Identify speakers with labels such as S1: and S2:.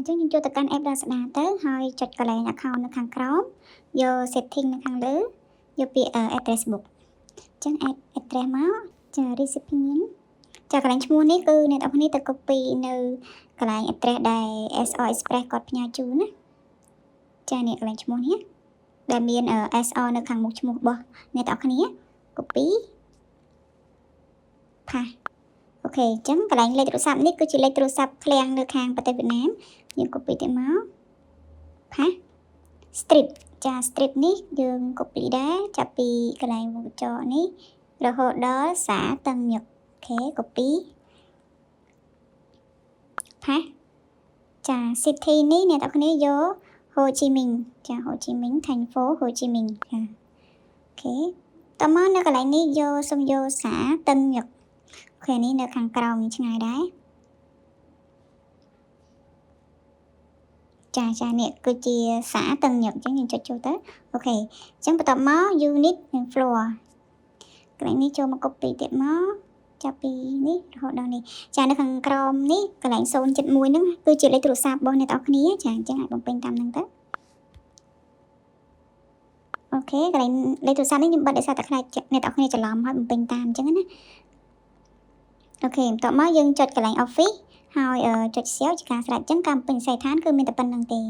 S1: ចឹងយើងចូលទៅកាន់ app ដល់ស្ដារទៅហើយចុចកន្លែង account នៅខាងក្រោមយក setting នៅខាងលើយកពាក្យ address book ចឹង add address មកចា recipient ចាកន្លែងឈ្មោះនេះគឺអ្នកនរគ្នាទៅ copy នៅកន្លែង address ដែល SR Express គាត់ផ្ញើជូនណាចានេះកន្លែងឈ្មោះនេះដែលមាន SR នៅខាងមុខឈ្មោះរបស់អ្នកនរគ្នា copy ផាសអូខេអញ្ចឹងកន្លែងលេខទូរស័ព្ទនេះគឺជាលេខទូរស័ព្ទឃ្លាំងនៅខាងប្រទេសវៀតណាមយើង copy ទៅមកផាស strip ចា strip នេះយើង copy ដែរចាប់ពីកន្លែងមុខកញ្ចក់នេះរហូតដល់សាតឹងញឹកអូខេ copy ផាសចា city នេះអ្នកនរគ្នាយក Ho Chi Minh ចា Ho Chi Minh thành phố Ho Chi Minh ចាអូខេតមកនៅកន្លែងនេះយកសុំយកសាតឹងញឹកអូខេនេះនៅខាងក្រោមឆ្ងាយដែរចានេះគឺជាសាតឹងញឹកអញ្ចឹងយើងចុចចូលទៅអូខេអញ្ចឹងបន្ទាប់មក unit and floor កន្លែងនេះចូលមក copy ទៀតមកចាប់ពីនេះរហូតដល់នេះចានៅខាងក្រោមនេះកន្លែង0.1ហ្នឹងគឺជាលេខទូរស័ព្ទរបស់អ្នកទាំងអស់គ្នាចាអញ្ចឹងអាចបំពេញតាមហ្នឹងទៅអូខេកន្លែងលេខទូរស័ព្ទនេះខ្ញុំបិទដោយសារតែខ្លាចអ្នកទាំងអស់គ្នាច្រឡំហើយបំពេញតាមអញ្ចឹងណាអូខេបន្ទាប់មកយើងចុចកន្លែង office ហើយចុច save ជាការស្រេចអញ្ចឹងការបំពេញវិស័យដ្ឋានគឺមានតែប៉ុណ្្នឹងទេ